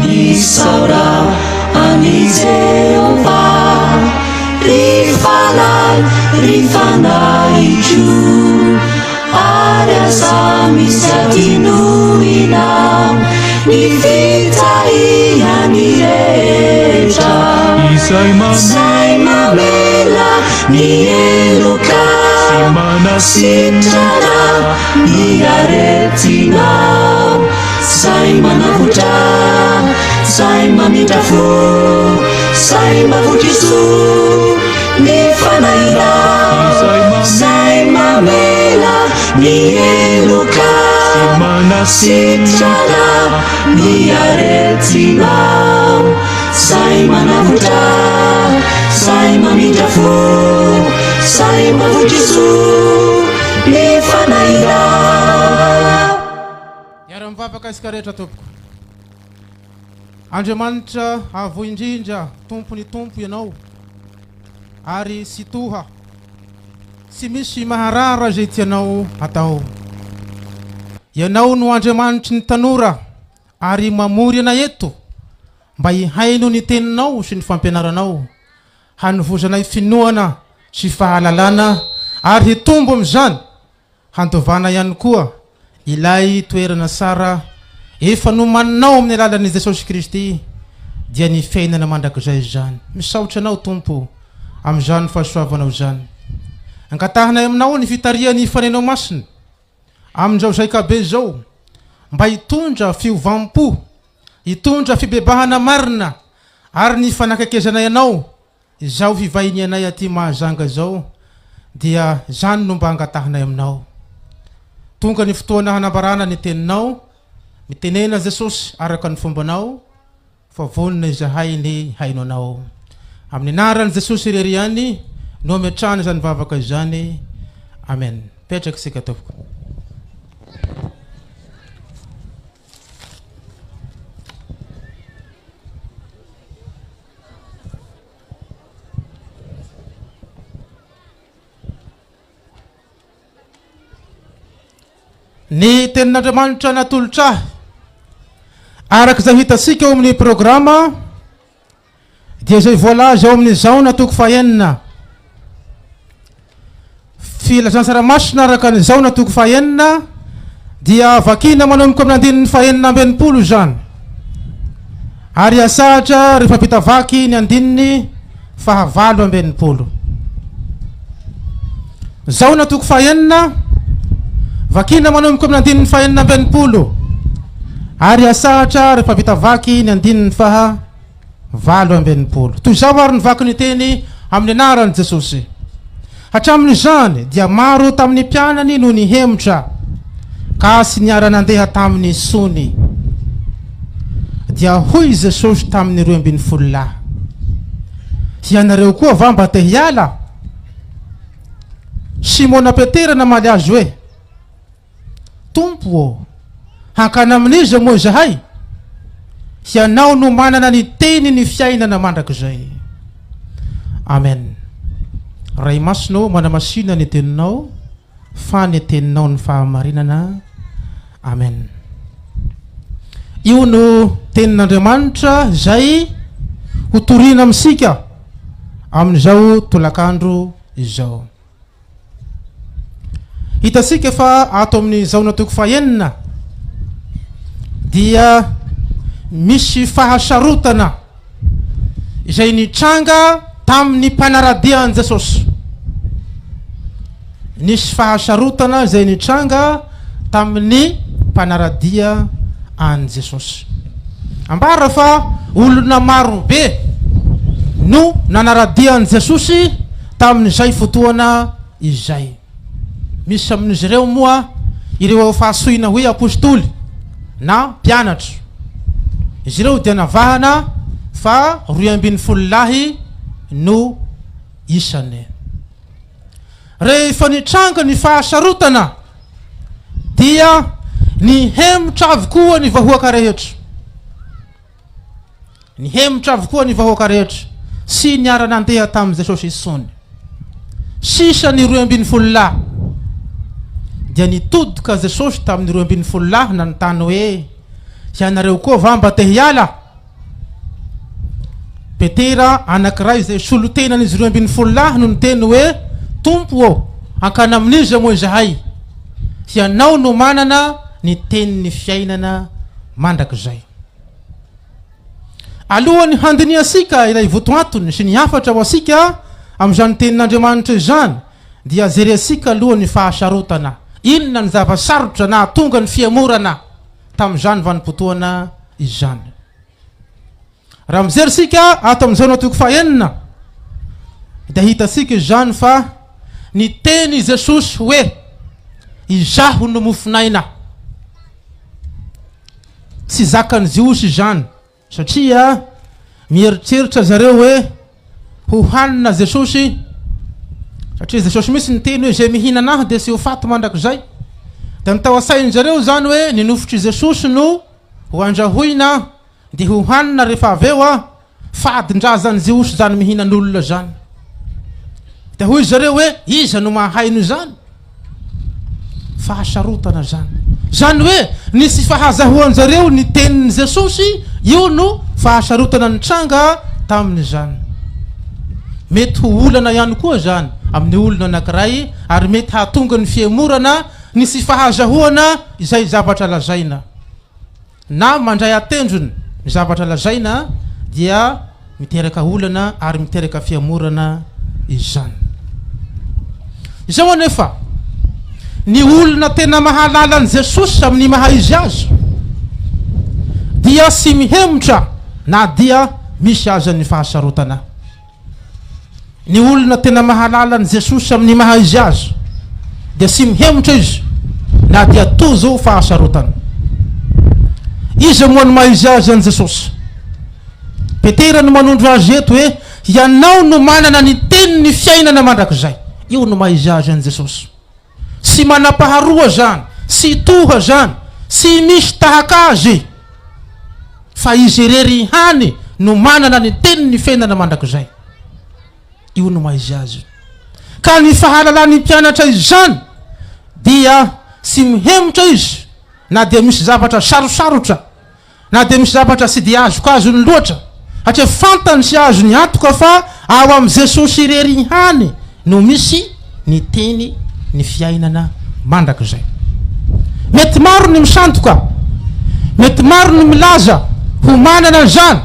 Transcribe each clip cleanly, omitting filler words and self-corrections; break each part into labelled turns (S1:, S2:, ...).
S1: Isaura ani Jehovah, rifalay, rifanaichu, ariasa misy atinoinao, ny fitahiany rehetra. Izay mamela ny eloka, sitrana ny aretinao, zay manavotra, zay mamindra fo, zay mavotry zo ny fanaira, zay mamela ny eloka, sitrana ny aretinao, zay manavotra, zay mamindra fo, zay mavotry zo ny fanaira.
S2: Mivavaka isika rehetra tompoko. Andriamanitra avo indrindra tompony tompo ianao, ary sy toha, sy misy maharara zay tianao atao. Ianao no Andriamanitry ny tanora, ary mamory ana eto mba hihaino ny teninao sy ny fampianaranao, hanovozanay finoana sy fahalalana, ary hitombo am'izany handovana ihany koa ilay toerana sara efa nomaninao amin'ny alalan'i Jesosy Kristy, dia ny fiainana mandrakizay zany. Misaotra anao tompo am'izany fahasoavanao zany. Ankatahanay aminao ny fitariany fanenao masina amin'izao zaikabe zao, mba hitondra fiovampo, hitondra fibebahana marina, ary ny fanakakezanay anao izao vivahiny anay aty mahazanga zao, dia zany no mba angatahanay aminao. Tonga ny fotoana hanambarana ny teninao, mitenena Jesosy araka ny fombanao, fa vonona izahay ny haino anao. Amin'ny anaran'i Jesosy irery ihany no ametrahana izany vavaka izany. Amen. Petraka isika tompoko. Ny tenin'Andriamanitra natolotra araka izay hitasika ao amin'ny programa, dia zay voalaza ao amin'izao na toko fahenina. Filazantsaramasina araka n'izao na toko fahenina, dia vakina manomboka amin'ny andinin'ny fahenina ambinipolo zany, ary asahatra rehefa vita vaky ny andininy fahavalo ambinipolo. Zao na toko fahenina, vakina manomboka amin'ny andinin'ny fahenina ambinipolo, ary asahatra rehefa vita vaky ny andinin'ny fahavalo ambinipolo. Toy izao ary ny vaky ny teny amin'ny anaran'i Jesosy. Hatramin'izany dia maro tamin'ny mpianany no nihemotra ka sy niara-nandeha tamin'ny sony. Dia hoy Jesosy tamin'ny 12 lahy, ianareo koa va mba te hiala? Simona Petera namaly azy hoe, Tompo, hankana amin'iza moa izahay? Ianao no manana ny teny ny fiainana mandrakizay. Amen. Ray masonao manamasina ny teninao, fa ny teninao ny fahamarinana. Amen. Io no tenin'Andriamanitra zay hotorina amintsika amin'izao tolakandro izao. Hitasika fa ato amin'izao na toko fahenina dia misy fahasarotana izay nitranga tamin'ny mpanaradian'i Jesosy. Nisy fahasarotana izay nitranga tamin'ny mpanaradia an Jesosy. Ambara fa olona marobe no nanaradian'i Jesosy tamin'izay fotoana izay. Misy amin'izy ireo moa ireo fahasoina hoe apôstoly na mpianatra. Izy ireo dia navahana fa 12 lahy no isany. Rehefa nitranga ny fahasarotana dia nihemotra avokoa ny vahoaka rehetra. Nihemotra avokoa ny vahoaka rehetra sy niara-nandeha tamin'i Jesosy isony. Sisa ny 12 lahy dia nitodoka Jesosy tamin'ny 12 lahy nanontany hoe, ianareo koa vamba te hiala. Petera anankiray zay solotenan'izy 12 no niteny hoe tompo ô ankana amin'izy moa zahay ianao no manana ny tenin'ny fiainana mandrakizay. Alohan'ny handiniasika ilay votoantony sy ny hafatra ho asika amin'izany tenin'Andriamanitra izany dia jeresika alohan'ny fahasarotana. Inona ny zava-sarotra na tonga ny fiamorana tamin'izany vanim-potoana izany. Raha mijerisika ato amin'izao natoko fahenina dia hitasika izany fa ny teny Jesosy hoe izaho no mofinaina. Tsy zakan'ny Jiosy izany satria mieritreritra zareo hoe ho hanina Jesosy satria Jesosy misy ny teny hoe zay mihina anahy dia tsy ho faty mandrakizay. Da ny tao asainy zareo zany hoe ny nofotry Jesosy no ho andrahoina dia ho hanina rehefa aveo fadin-drazan'ny Jiosy zany mihinan'olona zany. Da hoy zareo hoe iza no mahaino zany? Fahasarotana zany. Zany hoe nisy fahazahoan-jareo ny tenin'ny Jesosy, io no fahasarotana ny tranga tamin'izany. Mety ho olana ihany koa zany amin'ny olona anankiray ary mety hahatonga ny fiemorana nisy fahazahoana izay zavatra lazaina. Na mandray atendrony ny zavatra lazaina dia miteraka olana ary miteraka fiemorana izany. Izao anefa ny olona tena mahalala ny Jesosy amin'ny maha izy azy dia sy mihemotra na dia misy aza ny fahasarotana. Ny olona tena mahalala ny Jesosy amin'ny maha izy azy dia sy mihemotra izy na dia tozo fahasarotana. Iza moa ny maha izy azy an Jesosy. Petera no manondro azy eto hoe ianao no manana ny tenin'ny fiainana mandrakizay. Io no maha izy azy an Jesosy. Sy manampaharoa zany, sy toha zany, sy misy tahaka azy fa izy irery hany no manana ny tenin'ny fiainana mandrakizay. Io no maha izy azy. Ka ny fahalalany mpianatra izany dia sy mihemotra izy na dia misy zavatra sarosarotra na dia misy zavatra sy dia azoko azony loatra satria fantany sy azony antoka fa ao amin'ny Jesosy irery hany no misy ny teny ny fiainana mandrakizay. Mety maro ny misantoka, mety maro ny milaza ho manana zany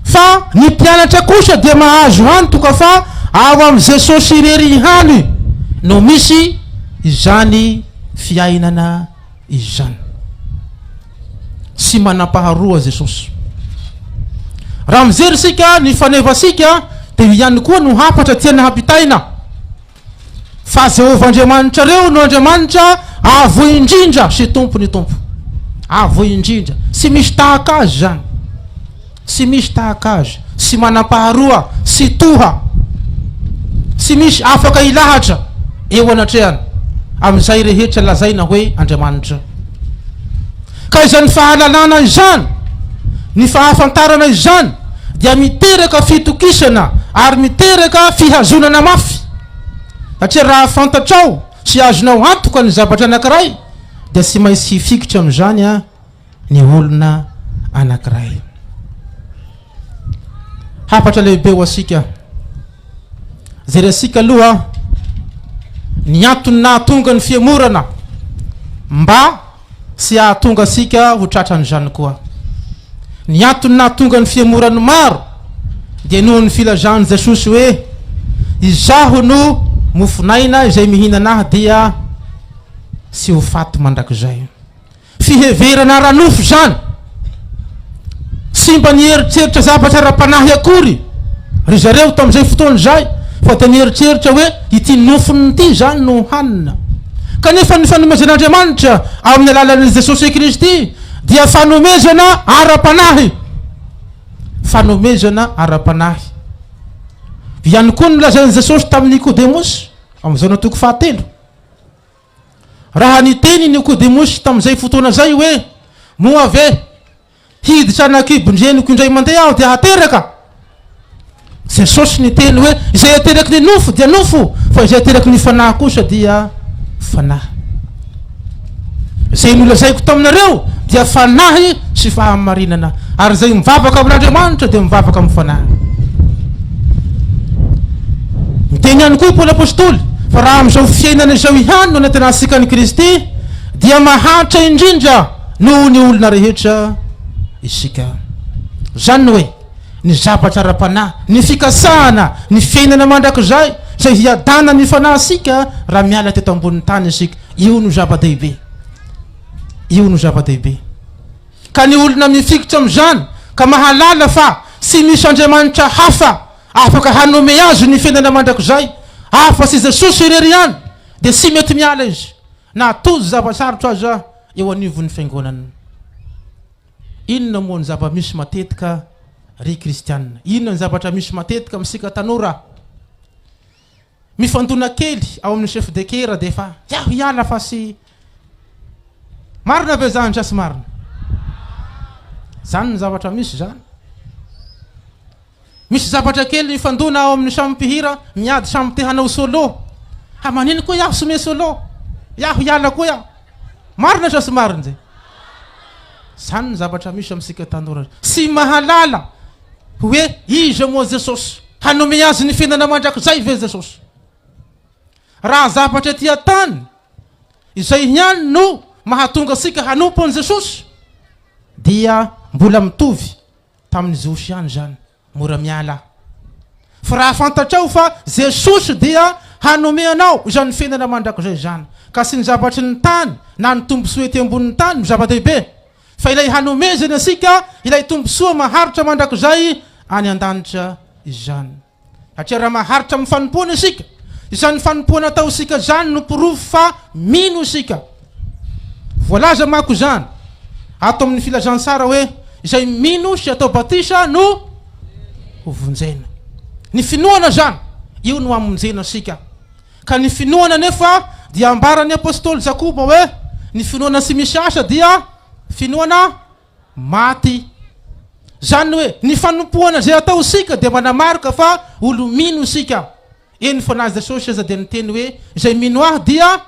S2: fa ny mpianatra kosa dia mahazo antoka fa ao amin'ny Jesosy irery hany no misy izany fiainana izany. Sy manampaharoa Jesosy. Raha mijerisika ny fanevasika dia ihany koa no hafatra tiana hampitaina fa Jehovah-Andriamanitra reo no Andriamanitra avo indrindra sy tompo ny tompo. Avo indrindra sy misy tahaka azy zany, sy misy tahaka azy, sy manampaharoa, sy toha, sy misy afaka ilahatra eo anatrehany amin'izay rehetra lazaina hoe Andriamanitra. Ka izany fahalalana izany, ny fahafantarana izany dia miteraka fitokisana ary miteraka fihazonana mafy. Satria raha fantatrao sy azonao antoka ny zavatra anankiray dia sy maintsy hifikitra amin'izany ny olona anankiray. Hafatra lehibe ho asika jeresika aloha ny antony nahatonga ny fiemorana mba sy hahatonga asika ho tratran'izany koa. Ny antony nahatonga ny fiemorany maro dia noho ny filazany Jesosy hoe izaho no mofinaina izay mihina anahy dia sy ho faty mandrakizay. Fiheverana ranofo zany sy mba nieritreritra zavatra ra-panahy akory ry zareo tamin'izay fotoana zay fa dia nieritreritra hoe ity nofony ity zany no hanina. Kanefa ny fanomezan'Andriamanitra amin'ny alalan'i Jesosy Kristy dia fanomezana ara-panahy. Fanomezana ara-panahy. Ihany koa nolazain'i Jesosy tamin'ny Nikodemosy amin'izao natoko 7. Raha niteny Nikodemosy tamin'izay fotoana zay hoe moa ve hiditra anakibondreniko indray mandeha aho dia hateraka. Jesosy niteny hoe izay ateraky ny nofo dia nofo fa izay ateraky ny fanahy kosa dia fanahy. Izay nolazaiko taminareo dia fanahy sy sy fahamarinana ary zay mivavaka amin'Andriamanitra dia mivavaka amin'ny fanahy. Miteny ihany koa Paoly apôstôly fa raha amin'izao fiainana izao ihany no anatinasika ny Kristy dia mahantra indrindra noho ny olona rehetra isika. Zany hoe ny zavatra ara-panahy, ny fikasahana, ny fiainana mandrakizay zay hiadana ny fanahy sika raha miala teto ambonin'ny tany isika. Io no zava-dehibe, io no zava-dehibe. Ka ny olona mifikitra amin'izany ka mahalala fa sy misy Andriamanitra hafa afaka hanome azy ny fiainana mandrakizay hafa sy Jesosy irery ihany dia sy mety miala izy na tozy zava-sarotra aza eo anivon'ny fiangonana. Inona moa ny zava-misy matetika ry kristianina? Inona ny zavatra misy matetika amintsika tanora? Mifandona kely ao amin'ny chef de kera dia fa iaho hiala fa sy marina ve zany sa sy marina? Zany ny zavatra misy zany. Misy zavatra kely mifandona ao amin'ny samy mpihira miady samy te hanao solo. Ha manino koa iaho some solo? Iaho hiala koa iaho. Marina sa sy marina zay? Zany ny zavatra misy amintsika tanora. Sy mahalala hoe iza moa Jesosy hanome azy ny fiainana mandrakizay ve Jesosy? Raha zavatra ety an-tany izay ihany no mahatonga asika hanompo an Jesosy dia mbola mitovy tamin'ny Jesosy ihany zany, mora miala. Fa raha fantatrao fa Jesosy dia hanome anao izany fiainana mandrakizay zany, ka sy ny zavatry ny tany na ny tombosoa ety ambonin'ny tany no zava-dehibe, fa ilay hanomezany asika ilay tombosoa maharitra mandrakizay any an-danitra izany. Satria raha maharitra amin'ny fanompoana isika, izany fanompoana atao isika zany no pirofo fa mino isika. Voalaza mako zany ato amin'ny filazantsara hoe izay mino sy atao batisa no hovonjena. Ny finoana zany io no amonjena sika. Ka ny finoana nefa dia ambaran'ny apôstôly Jakoba hoe ny finoana sy misy asa dia finoana maty. Zany hoe ny fanompoana zay atao sika dia manamarika fa olo mino sika. Eny fanazy Jesosy aza dia niteny hoe izay mino ahy dia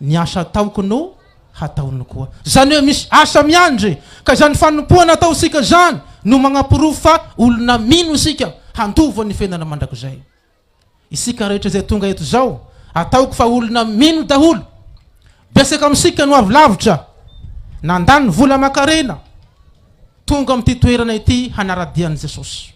S2: ny asa ataoko no hataony koa. Zany hoe misy asa miandry, ka zany fanompoana atao sika zany no magnapirofo fa olona mino sika handova ny fiainana mandrakizay. Isika rehetra zay tonga eto zao ataoko fa olona mino daholo. Besaka amintsika no avy lavitra nandany vola aman-karena tonga amin'ity toerana ity hanaradian'i Jesosy.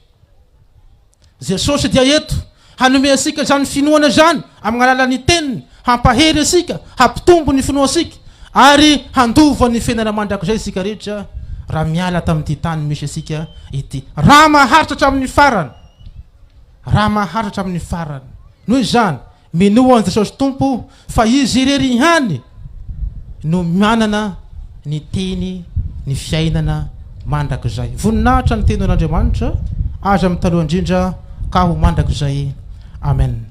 S2: Jesosy dia eto hanome asika zany finoana zany amin'ny alalan'ny teniny, hampahery asika, hampitombo ny finoa asika ary handova ny fiainana mandrakizay isika rehetra raha miala tamin'ity tany misy asika ity. Raha maharitra hatramin'ny farany, raha maharitra hatramin'ny farany. Noho izany minoa an Jesosy Tompo fa izy irery ihany no manana ny teny ny fiainana mandrakizay. Voninahitra ny tenin'Andriamanitra aza amin'ny taloha indrindra ka ho mandrakizay. Amen.